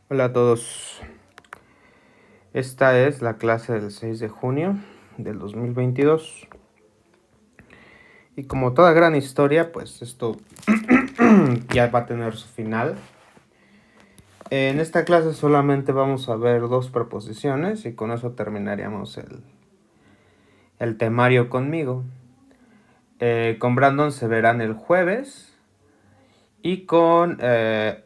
Hola a todos. Esta es la clase del 6 de junio del 2022. Y como toda gran historia, pues esto ya va a tener su final. En esta clase solamente vamos a ver dos proposiciones y con eso terminaríamos el temario conmigo. Con Brandon se verán el jueves y con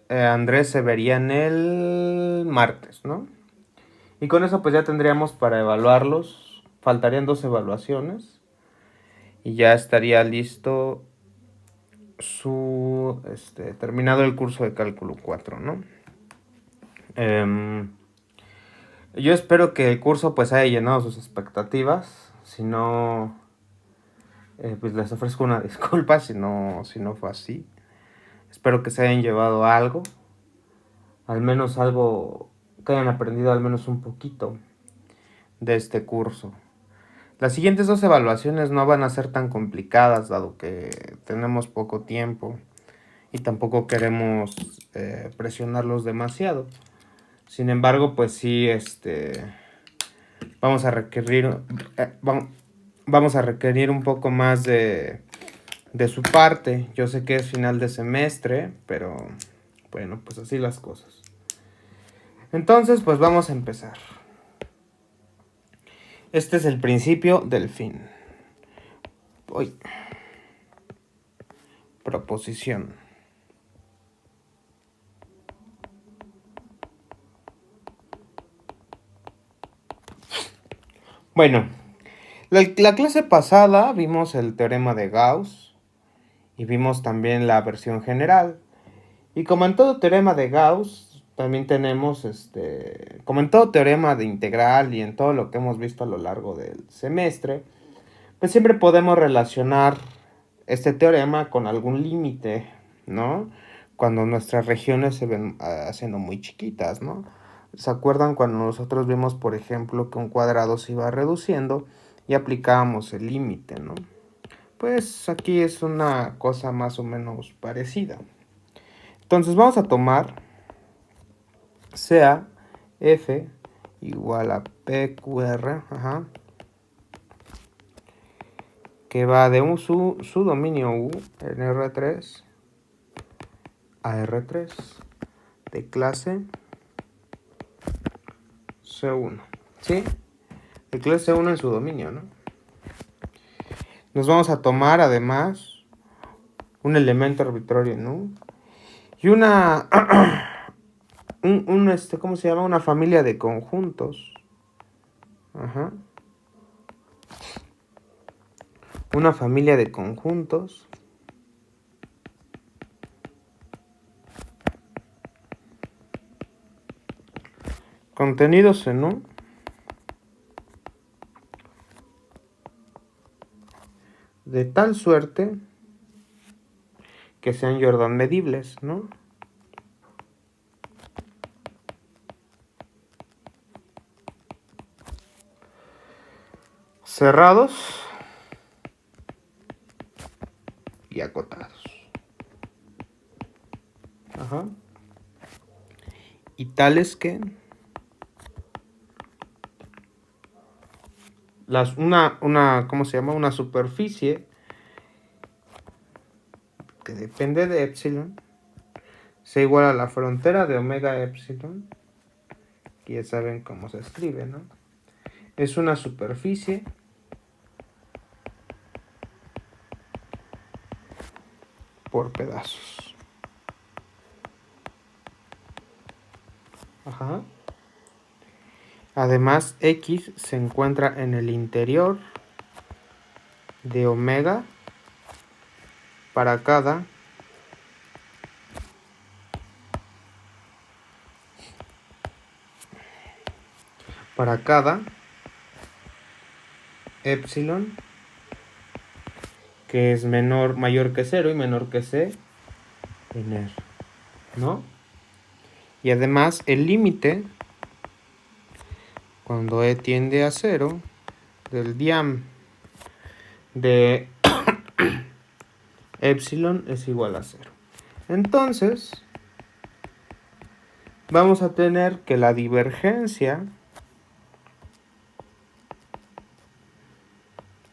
Andrés se verían el martes, ¿no? Y con eso pues ya tendríamos para evaluarlos. Faltarían 2 evaluaciones. Y ya estaría listo su terminado el curso de cálculo 4, ¿no? Yo espero que el curso pues haya llenado sus expectativas. Si no, pues les ofrezco una disculpa si no fue así. Espero que se hayan llevado algo. Al menos algo, que hayan aprendido al menos un poquito de este curso. Las siguientes 2 evaluaciones no van a ser tan complicadas, dado que tenemos poco tiempo y tampoco queremos presionarlos demasiado. Sin embargo, pues sí, vamos a requerir vamos a requerir un poco más de su parte. Yo sé que es final de semestre, pero bueno, pues así las cosas. Entonces, pues vamos a empezar. Este es el principio del fin. Hoy. Proposición. Bueno, la clase pasada vimos el teorema de Gauss y vimos también la versión general. Y como en todo teorema de Gauss, también tenemos, como en todo teorema de integral y en todo lo que hemos visto a lo largo del semestre, pues siempre podemos relacionar este teorema con algún límite, ¿no? Cuando nuestras regiones se ven haciendo muy chiquitas, ¿no? ¿Se acuerdan cuando nosotros vimos, por ejemplo, que un cuadrado se iba reduciendo y aplicábamos el límite, ¿no? Pues aquí es una cosa más o menos parecida. Entonces vamos a tomar sea f igual a pqr, que va de su dominio u en R3 a R3 de clase C1, ¿sí? De clase C1 en su dominio, ¿no? Nos vamos a tomar además un elemento arbitrario en U y una ¿cómo se llama? Una familia de conjuntos. Una familia de conjuntos contenidos en U de tal suerte que sean Jordan medibles, ¿no? Cerrados y acotados. Y tales que ¿cómo se llama? Una superficie que depende de epsilon sea igual a la frontera de omega epsilon, que ya saben cómo se escribe, ¿no? Es una superficie por pedazos. Además, X se encuentra en el interior de omega para cada epsilon que es mayor que 0 y menor que C en R, ¿no? Y además el límite, cuando E tiende a 0, del diam de epsilon es igual a 0. Entonces, vamos a tener que la divergencia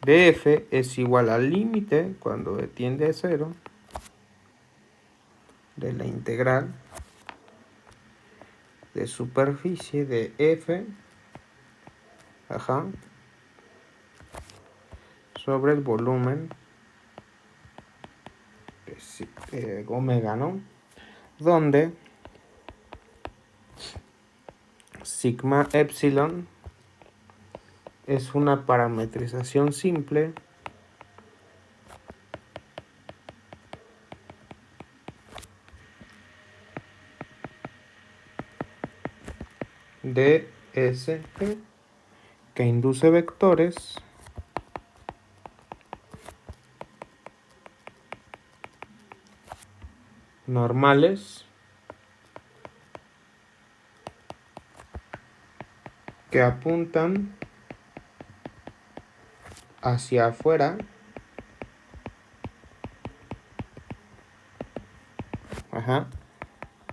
de f es igual al límite cuando tiende a 0 de la integral de superficie de f, sobre el volumen de omega, ¿no? Donde sigma epsilon es una parametrización simple de S que induce vectores normales que apuntan hacia afuera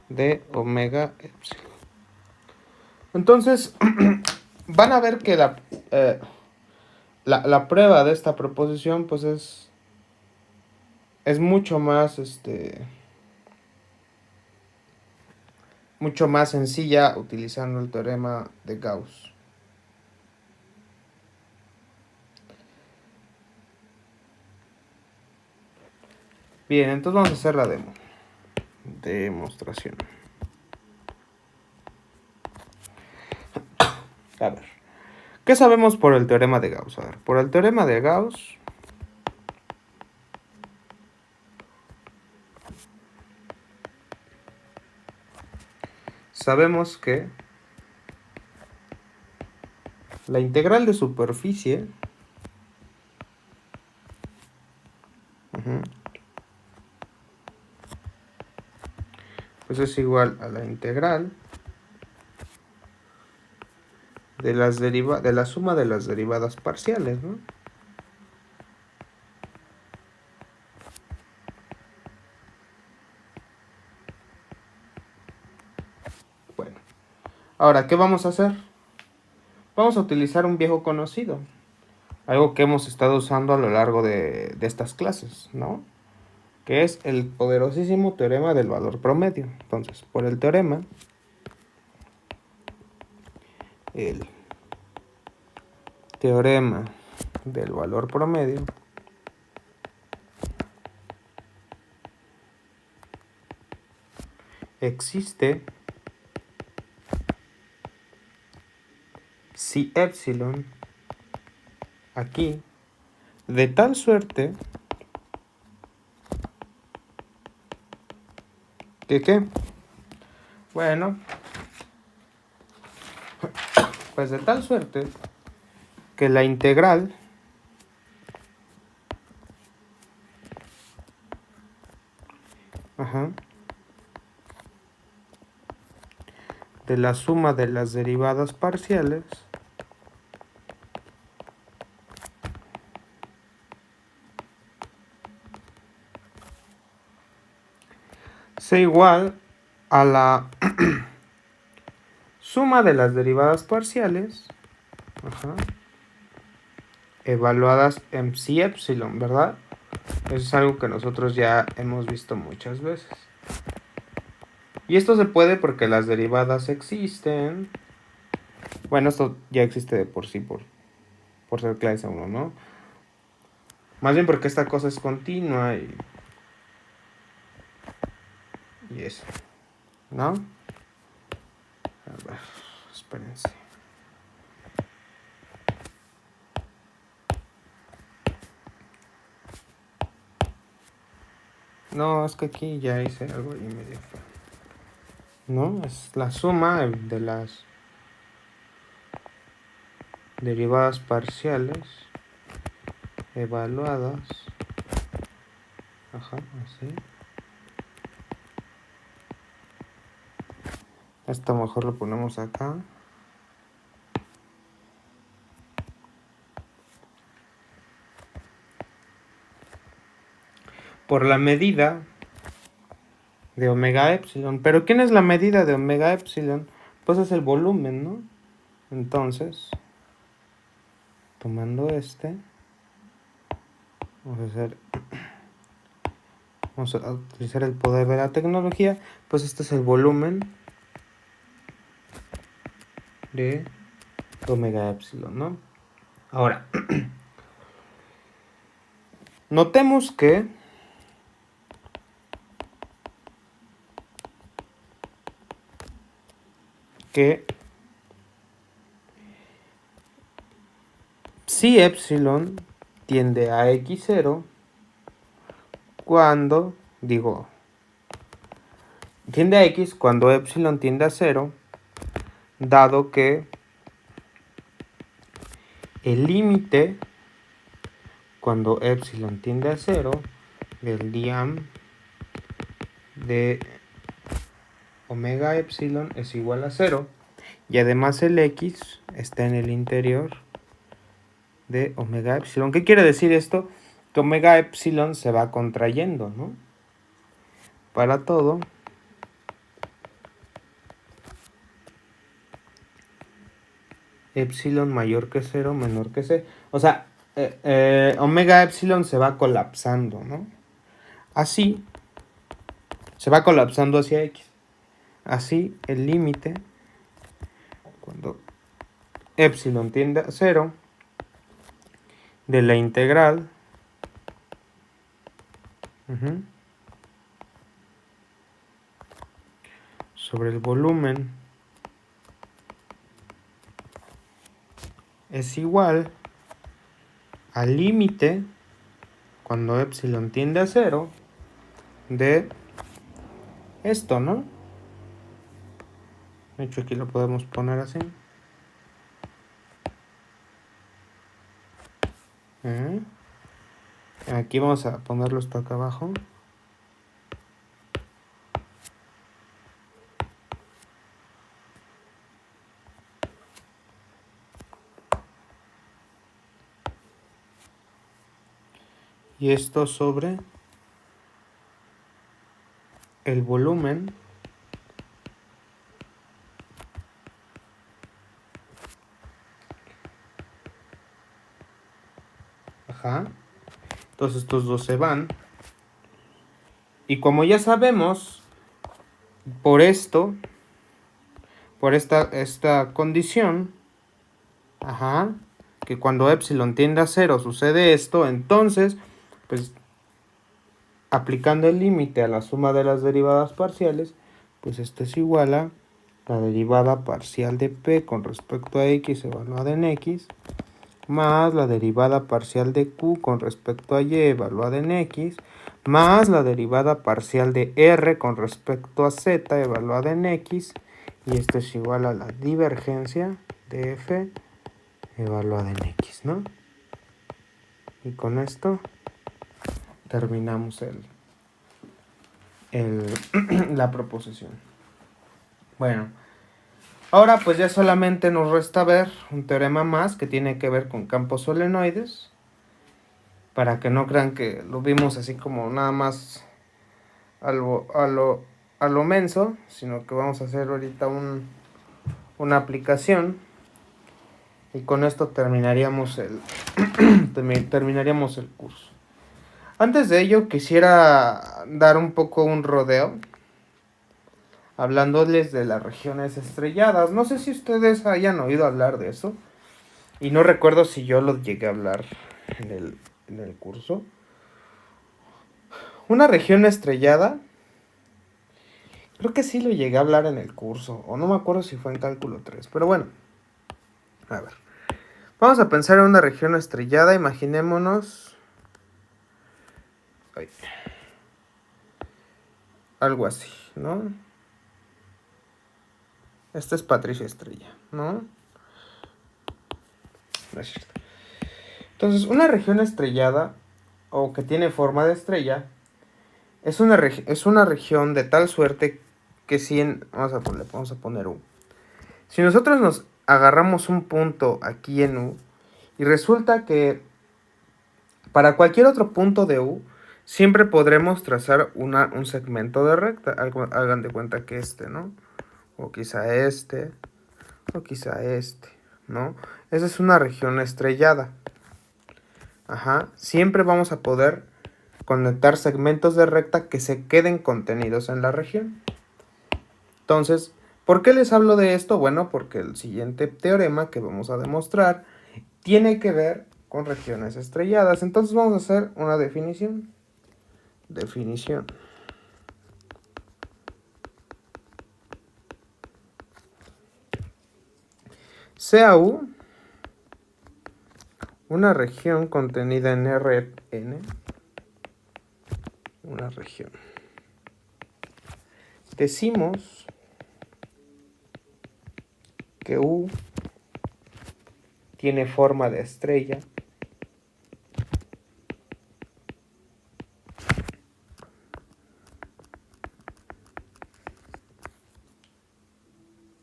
de omega epsilon. Entonces, van a ver que la prueba de esta proposición pues es mucho más sencilla utilizando el teorema de Gauss. Bien, entonces vamos a hacer la demostración. A ver, ¿qué sabemos por el teorema de Gauss? A ver, por el teorema de Gauss sabemos que la integral de superficie pues es igual a la integral de la suma de las derivadas parciales, ¿no? Bueno, ahora, ¿qué vamos a hacer? Vamos a utilizar un viejo conocido, algo que hemos estado usando a lo largo de estas clases, ¿no? Que es el poderosísimo teorema del valor promedio. Entonces, por el teorema, el teorema del valor promedio existe si epsilon aquí de tal suerte que ¿qué? Bueno, pues de tal suerte que la integral de la suma de las derivadas parciales sea igual a la suma de las derivadas parciales evaluadas en psi epsilon, ¿verdad? Eso es algo que nosotros ya hemos visto muchas veces. Y esto se puede porque las derivadas existen. Bueno, esto ya existe de por sí, por ser clase 1, ¿no? Más bien porque esta cosa es continua y eso, ¿no? A ver, espérense. No, es que aquí ya hice algo ahí medio feo. ¿No? Es la suma de las derivadas parciales evaluadas. Así. Esto mejor lo ponemos acá. Por la medida de omega epsilon. Pero ¿quién es la medida de omega epsilon? Pues es el volumen, ¿no? Entonces, tomando vamos a utilizar el poder de la tecnología, pues este es el volumen de omega epsilon, ¿no? Ahora, notemos que si epsilon tiende a x0 cuando, tiende a x cuando epsilon tiende a 0, dado que el límite cuando epsilon tiende a 0 del diam de omega epsilon es igual a 0 y además el x está en el interior de omega epsilon. ¿Qué quiere decir esto? Que omega epsilon se va contrayendo, ¿no? Para todo, epsilon mayor que 0, menor que c. O sea, omega epsilon se va colapsando, ¿no? Así, se va colapsando hacia x. Así, el límite, cuando epsilon tiende a 0, de la integral sobre el volumen es igual al límite cuando epsilon tiende a 0 de esto, ¿no? De hecho, aquí lo podemos poner así. Aquí vamos a ponerlo esto acá abajo. Y esto sobre el volumen Entonces estos dos se van. Y como ya sabemos, por esta condición, que cuando epsilon tiende a 0 sucede esto, entonces, pues, aplicando el límite a la suma de las derivadas parciales, pues esto es igual a la derivada parcial de p con respecto a x evaluada en x, más la derivada parcial de q con respecto a y evaluada en x, más la derivada parcial de r con respecto a z evaluada en x, y esto es igual a la divergencia de f evaluada en x, ¿no? Y con esto terminamos la proposición. Bueno, ahora pues ya solamente nos resta ver un teorema más que tiene que ver con campos solenoides, para que no crean que lo vimos así como nada más a lo menso, sino que vamos a hacer ahorita una aplicación, y con esto terminaríamos terminaríamos el curso. Antes de ello quisiera dar un poco un rodeo hablándoles de las regiones estrelladas. No sé si ustedes hayan oído hablar de eso, y no recuerdo si yo lo llegué a hablar en el curso. Una región estrellada, creo que sí lo llegué a hablar en el curso, o no me acuerdo si fue en cálculo 3, pero bueno, a ver. Vamos a pensar en una región estrellada, imaginémonos algo así, ¿no? Esta es Patricia Estrella, ¿no? No es cierto. Entonces, una región estrellada, o que tiene forma de estrella, es una región de tal suerte que vamos a poner U. Si nosotros nos agarramos un punto aquí en U, y resulta que para cualquier otro punto de U siempre podremos trazar un segmento de recta. Hagan de cuenta que ¿no? O quizá o quizá ¿no? Esa es una región estrellada. Ajá. Siempre vamos a poder conectar segmentos de recta que se queden contenidos en la región. Entonces, ¿por qué les hablo de esto? Bueno, porque el siguiente teorema que vamos a demostrar tiene que ver con regiones estrelladas. Entonces vamos a hacer una definición. Definición. Sea U una región contenida en Rn, una región. Decimos que U tiene forma de estrella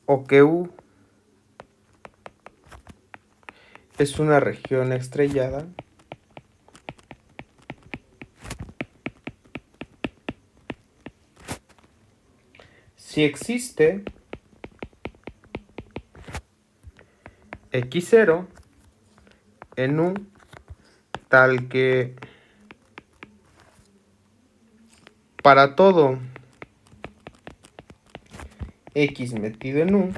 o que U es una región estrellada si existe X0 en U tal que para todo X metido en U,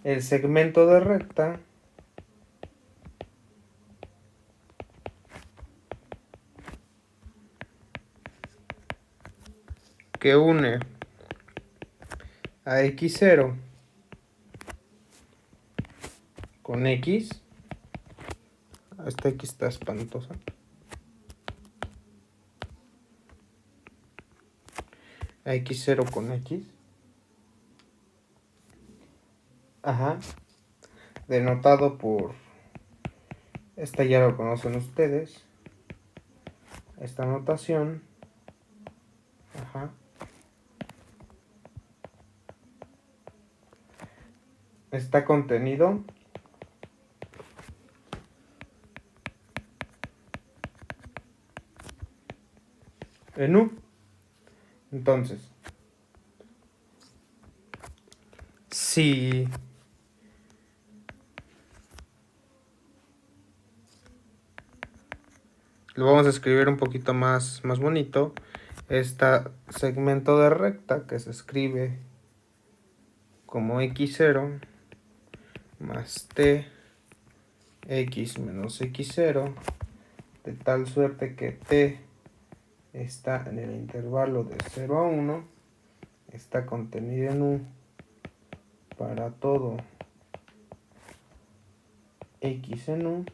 el segmento de recta que une a X0 con X, esta X está espantosa, a X0 con X, ajá, denotado por, esta ya lo conocen ustedes, esta notación, ajá, está contenido en U. Entonces, si lo vamos a escribir un poquito más bonito, este segmento de recta que se escribe como X0 más T X menos X0, de tal suerte que T está en el intervalo de 0 a 1, está contenido en U para todo X en U.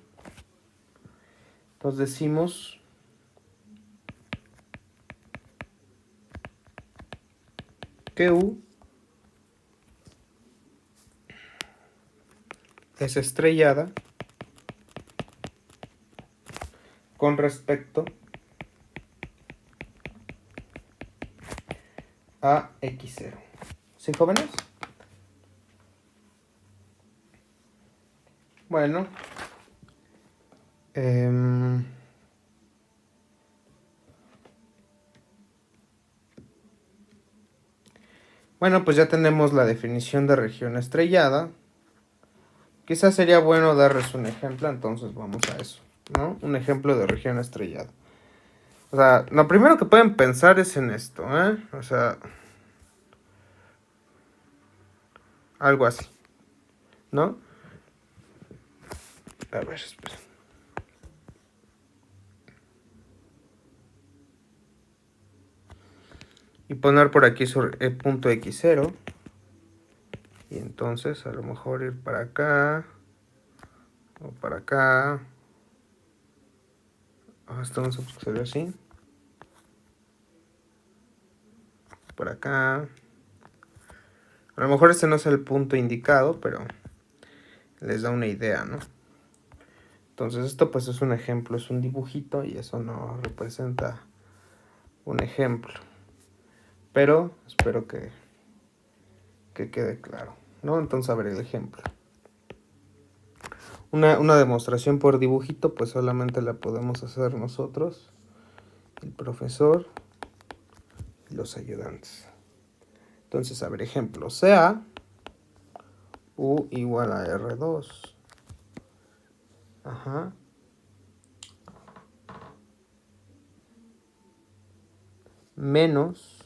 Entonces decimos que U es estrellada con respecto a X0. ¿Sí, jóvenes? Bueno, bueno, pues ya tenemos la definición de región estrellada. Quizás sería bueno darles un ejemplo, entonces vamos a eso, ¿no? Un ejemplo de región estrellada. O sea, lo primero que pueden pensar es en esto, ¿eh? O sea, algo así, ¿no? A ver, espera. Y poner por aquí sobre punto X0. Y entonces a lo mejor ir para acá. O para acá. Esto no se puede así. Por acá. A lo mejor este no es el punto indicado, pero les da una idea, ¿no? Entonces esto pues es un ejemplo, es un dibujito y eso no representa un ejemplo. Pero espero que quede claro, ¿no? Entonces a ver el ejemplo. Una demostración por dibujito pues solamente la podemos hacer nosotros profesor y los ayudantes. Entonces, a ver, ejemplo, sea U igual a R2. Ajá. Menos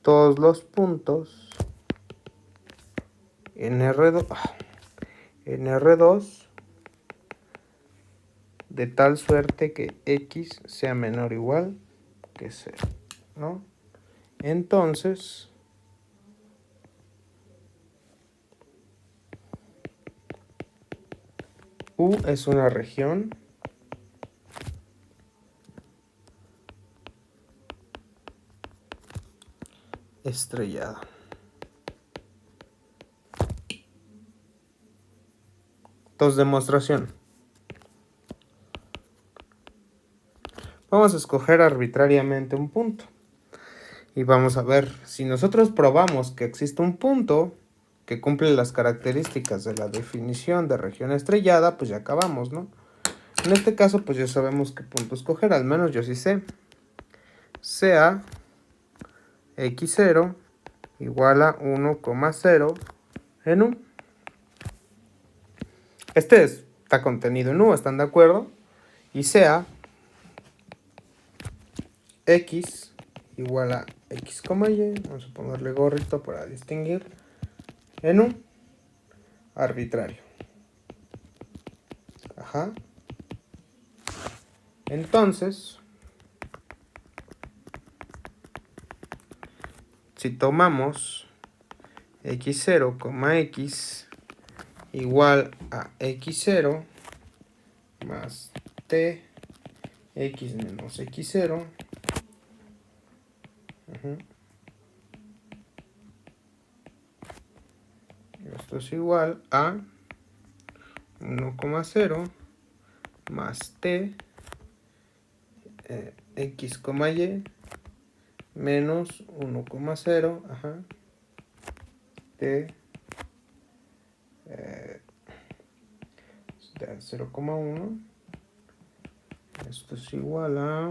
todos los puntos en R2 de tal suerte que X sea menor o igual que 0, ¿no? Entonces, U es una región estrellada. Entonces, demostración. Vamos a escoger arbitrariamente un punto. Y vamos a ver, si nosotros probamos que existe un punto que cumple las características de la definición de región estrellada, pues ya acabamos, ¿no? En este caso, pues ya sabemos qué punto escoger, al menos yo sí sé. Sea x0 igual a 1,0 en U. Está contenido en U, ¿están de acuerdo? Y sea x igual a x, y, vamos a ponerle gorrito para distinguir, en U arbitrario. Ajá. Entonces, si tomamos x0, x igual a x0 más t x menos x0, esto es igual a 1,0 más t x, y menos 1,0 t 0,1. Esto es igual a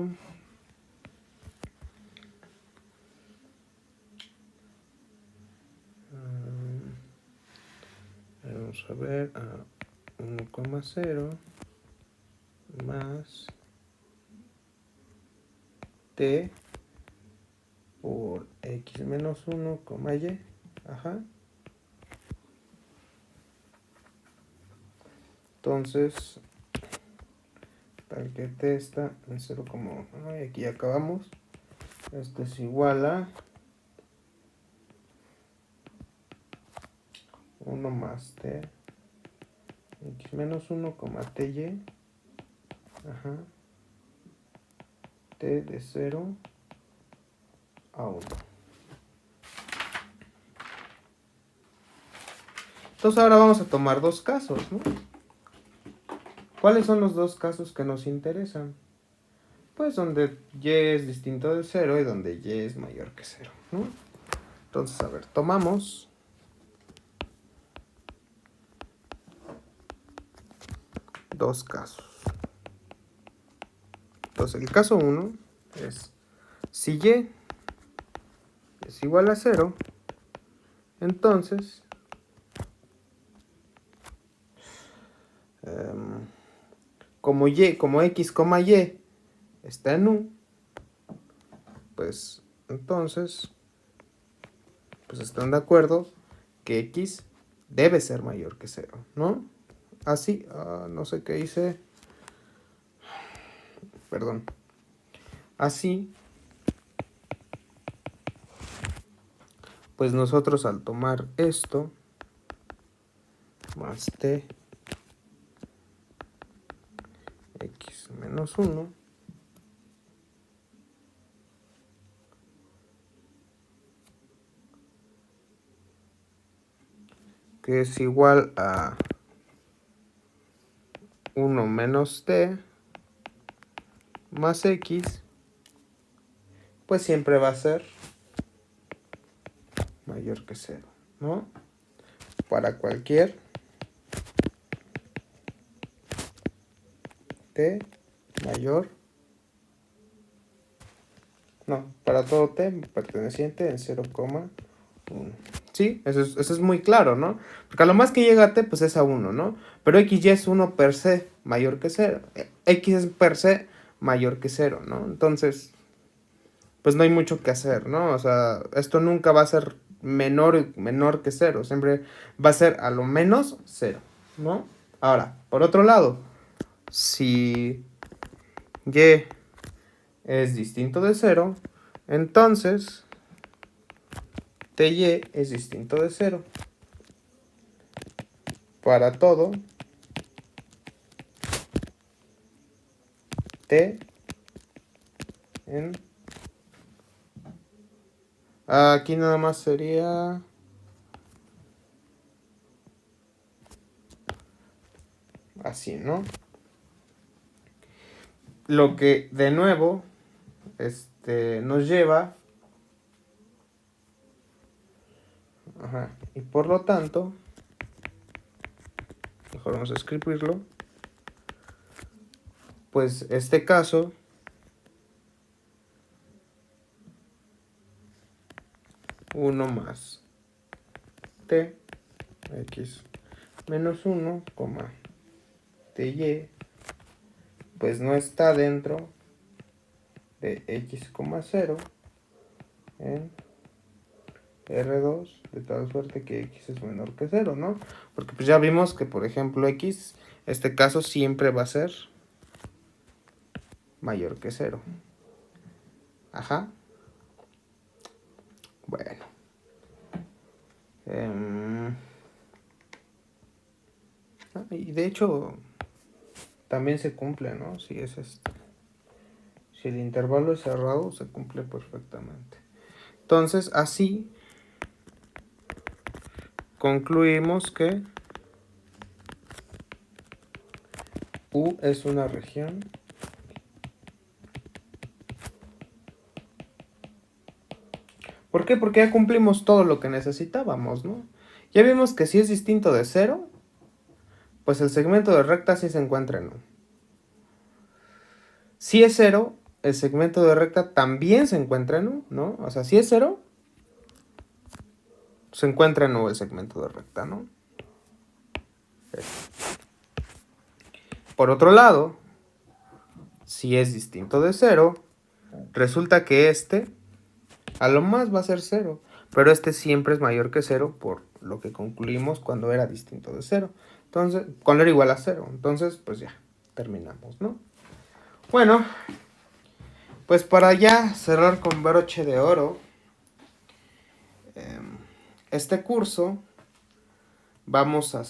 vamos a ver, a 1,0 más t por x menos 1, y. Entonces, tal que t está en 0,1. Y aquí acabamos. Esto es igual a 1 más t x menos 1, ty t de 0 a 1. Entonces ahora vamos a tomar dos casos, ¿no? ¿Cuáles son los dos casos que nos interesan? Pues donde y es distinto de 0 y donde y es mayor que 0, ¿no? Entonces, a ver, tomamos dos casos. Entonces, el caso 1 es si y es igual a 0, entonces como x, y está en U, pues entonces pues están de acuerdo que x debe ser mayor que 0, ¿no? Así, no sé qué hice, perdón. Así, pues nosotros al tomar esto más t x menos 1 que es igual a 1 menos t más x, pues siempre va a ser mayor que 0, ¿no? Para cualquier t mayor No, para todo t perteneciente en 0,1. Sí, eso es muy claro, ¿no? Porque a lo más que llega a t, pues es a 1, ¿no? Pero x ya es 1 per se mayor que 0. X es per se mayor que 0, ¿no? Entonces, pues no hay mucho que hacer, ¿no? O sea, esto nunca va a ser menor que 0. Siempre va a ser a lo menos 0, ¿no? Ahora, por otro lado, si y es distinto de 0, entonces ty es distinto de 0 para todo t en... Aquí nada más sería... así, ¿no? Lo que de nuevo nos lleva... Ajá, y por lo tanto... Mejor vamos a escribirlo. Pues este caso... 1 más t x menos 1, ty, pues no está dentro de x, 0 en R2, de tal suerte que x es menor que 0, ¿no? Porque pues ya vimos que, por ejemplo, x, este caso siempre va a ser mayor que 0. Ajá. Bueno. Y de hecho, también se cumple, ¿no? Si es si el intervalo es cerrado, se cumple perfectamente. Entonces, así concluimos que U es una región ¿por qué? Porque ya cumplimos todo lo que necesitábamos, ¿no? Ya vimos que si es distinto de 0, pues el segmento de recta sí se encuentra en U. Si es 0, el segmento de recta también se encuentra en U, ¿no? O sea, si es 0, se encuentra en U el segmento de recta, ¿no? Por otro lado, si es distinto de 0, resulta que a lo más va a ser 0, pero siempre es mayor que 0 por lo que concluimos cuando era distinto de 0. Entonces, cuando era igual a 0. Entonces, pues ya, terminamos, ¿no? Bueno, pues para ya cerrar con broche de oro, este curso vamos a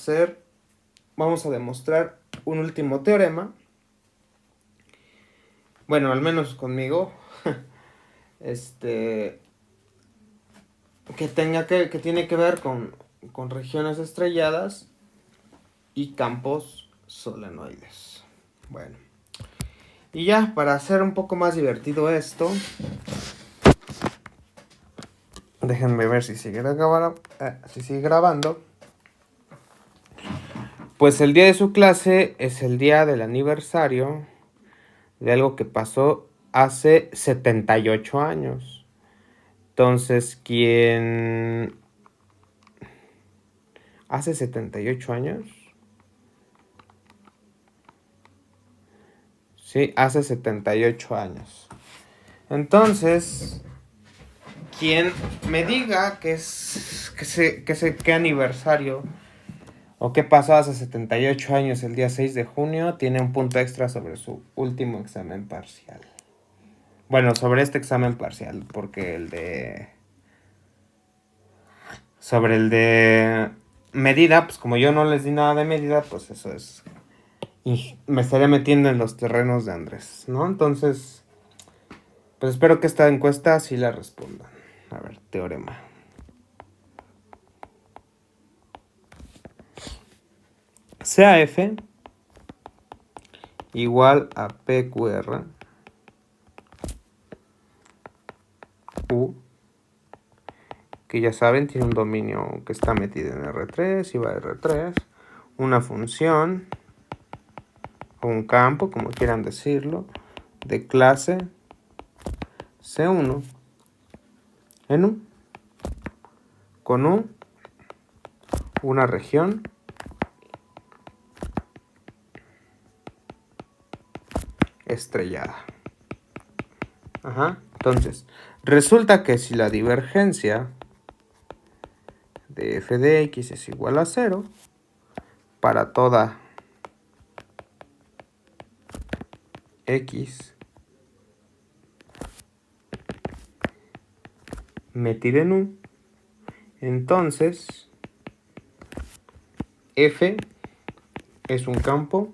demostrar un último teorema. Bueno, al menos conmigo. Que tiene que ver con regiones estrelladas y campos solenoides. Bueno. Y ya, para hacer un poco más divertido esto, déjenme ver si sigue grabando. Pues el día de su clase es el día del aniversario de algo que pasó hace 78 años. Entonces, ¿quién hace 78 años? Sí, hace 78 años. Entonces, quien me diga qué aniversario o qué pasó hace 78 años el día 6 de junio, tiene un punto extra sobre su último examen parcial. Bueno, sobre este examen parcial, porque sobre el de medida, pues como yo no les di nada de medida, pues eso es... Y me estaría metiendo en los terrenos de Andrés, ¿no? Entonces, pues espero que esta encuesta sí la respondan. A ver, teorema. CAF igual a PQR U, que ya saben, tiene un dominio que está metido en R3 y va a R3, una función o un campo, como quieran decirlo, de clase C1 en U, con U una región estrellada. Entonces, resulta que si la divergencia de f de x es igual a 0 para toda x metida en U, entonces f es un campo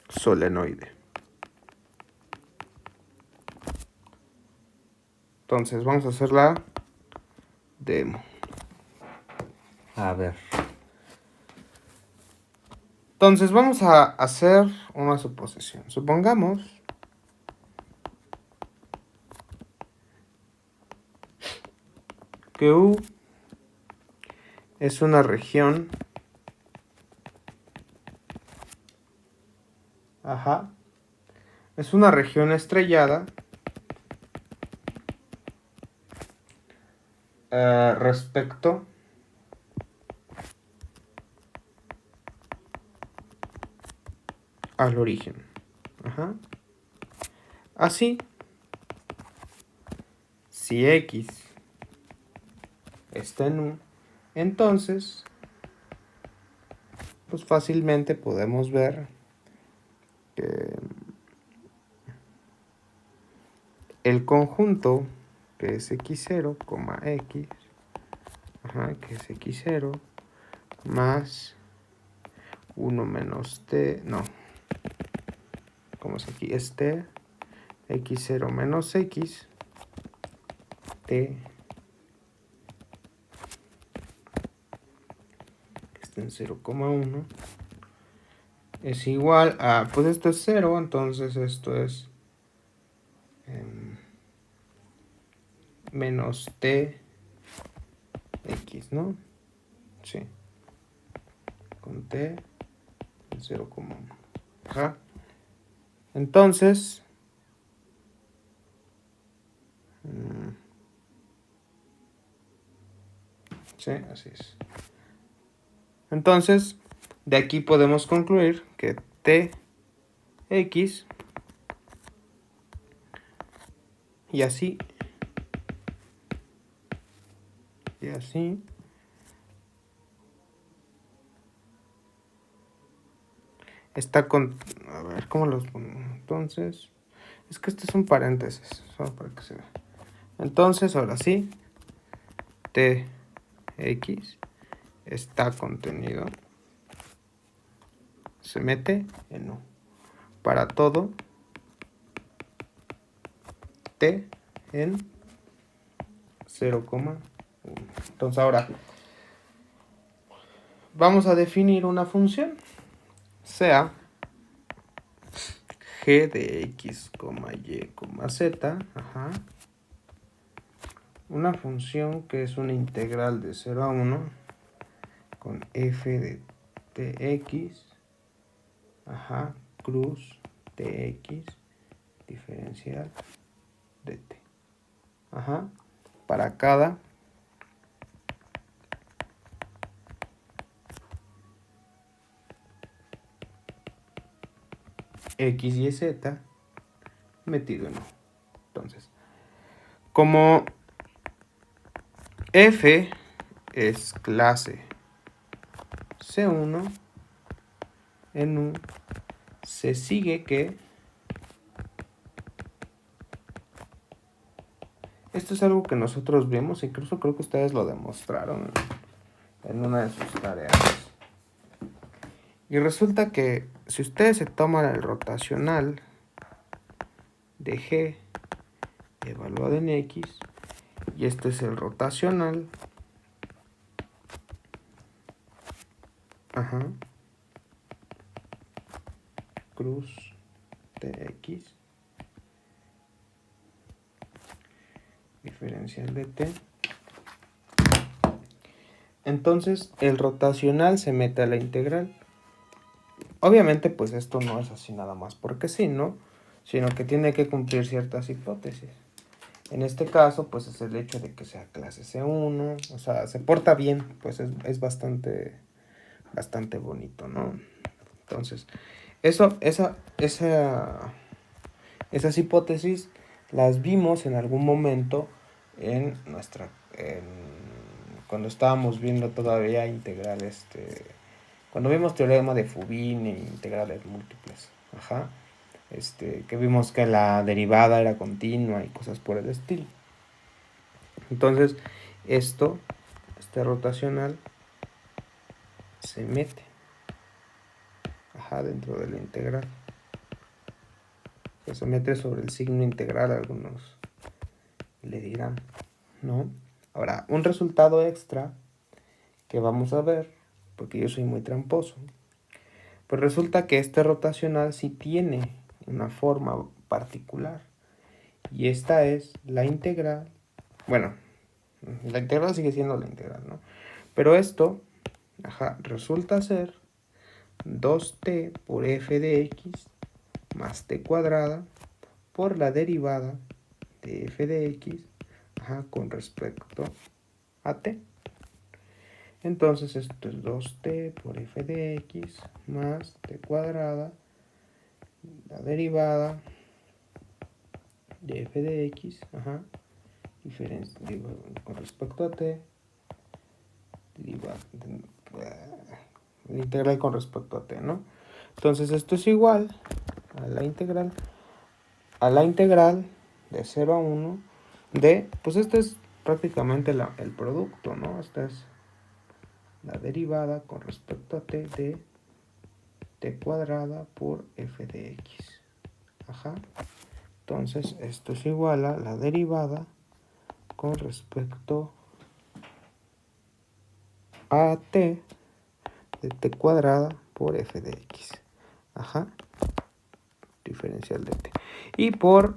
solenoide. Entonces vamos a hacer la demo. A ver. Entonces vamos a hacer una suposición. Supongamos que U es una región es una región estrellada respecto al origen. Así, si X está en U, entonces pues fácilmente podemos ver que el conjunto que es x0, x, que es x0 más 1 menos t, no, como es aquí, es t, x0 menos x, t, que está en 0,1, es igual a, pues esto es 0, entonces esto es menos t, x, ¿no? Sí, con t en 0,1. Entonces, sí, así es. Entonces, de aquí podemos concluir que tx y así está con, a ver cómo los pongo. Entonces, es que este es un paréntesis, solo para que se vea. Entonces, ahora sí, tx está contenido, se mete en U para todo t en 0,1. Entonces ahora vamos a definir una función, sea g de x, y, z, una función que es una integral de 0 a 1 con f de tx, cruz tx, diferencial de t, para cada x y z metido en U. Entonces, como f es clase C1 en U, se sigue que esto es algo que nosotros vimos, incluso creo que ustedes lo demostraron en una de sus tareas. Y resulta que si ustedes se toman el rotacional de G evaluado en X, y este es el rotacional, cruz TX, diferencial de T, entonces el rotacional se mete a la integral. obviamente, pues esto no es así nada más porque sí, ¿no? Sino que tiene que cumplir ciertas hipótesis. En este caso, pues es el hecho de que sea clase C1, o sea, se porta bien, pues es bastante bonito, ¿no? Entonces, esas hipótesis las vimos en algún momento en cuando estábamos viendo todavía cuando vimos teorema de Fubini e integrales múltiples, ajá, que vimos que la derivada era continua y cosas por el estilo. Entonces, este rotacional, se mete, ajá, dentro de la integral. Se mete sobre el signo integral, algunos le dirán, ¿no? Ahora, un resultado extra que vamos a ver, porque yo soy muy tramposo, pues resulta que este rotacional sí tiene una forma particular, y esta es la integral. Bueno, la integral sigue siendo la integral, ¿no? Pero esto, ajá, resulta ser 2t por f de x más t cuadrada por la derivada de f de x, ajá, con respecto a t. Entonces esto es 2t por f de x más t cuadrada, la derivada de f de x, ajá, con respecto a t, la integral con respecto a t, ¿no? Entonces esto es igual a la integral de 0 a 1 de, pues este es prácticamente el producto, ¿no? Esta es la derivada con respecto a t de t cuadrada por f de x. Ajá. Entonces, esto es igual a la derivada con respecto a t de t cuadrada por f de x. Ajá. Diferencial de t. Y por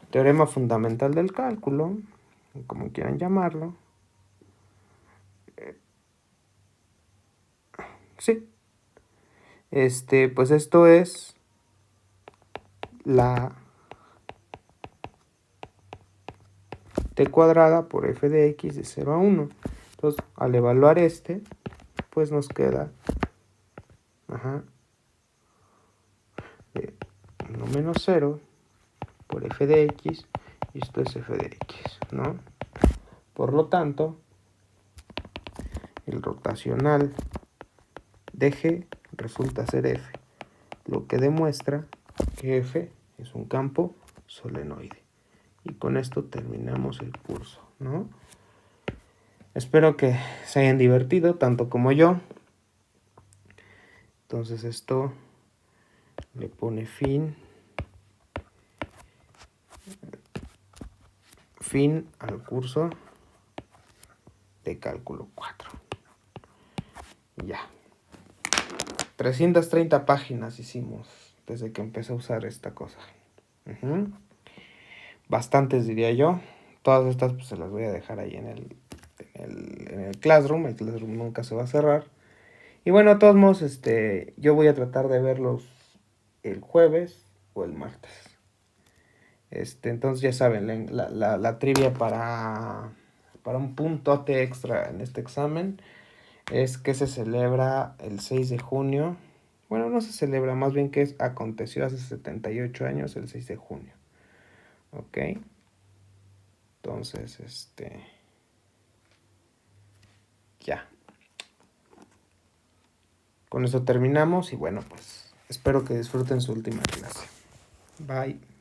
teorema fundamental del cálculo, como quieran llamarlo, sí. Pues esto es la t cuadrada por f de x de 0 a 1. Entonces, al evaluar pues nos queda, ajá, de 1 menos 0 por f de x, y esto es f de x, ¿no? Por lo tanto, el rotacional de G resulta ser F, lo que demuestra que F es un campo solenoide. Y con esto terminamos el curso, ¿no? Espero que se hayan divertido tanto como yo. Entonces esto le pone fin al curso de cálculo 4. Ya. 330 páginas hicimos desde que empecé a usar esta cosa. Bastantes, diría yo. Todas estas pues se las voy a dejar ahí en el Classroom. El Classroom nunca se va a cerrar. Y bueno, de todos modos, yo voy a tratar de verlos el jueves o el martes. Entonces ya saben, la trivia para un puntote extra en este examen es que se celebra el 6 de junio. Bueno, no se celebra, más bien que aconteció hace 78 años, el 6 de junio. ¿Ok? Entonces, ya. Con eso terminamos y bueno, pues espero que disfruten su última clase. Bye.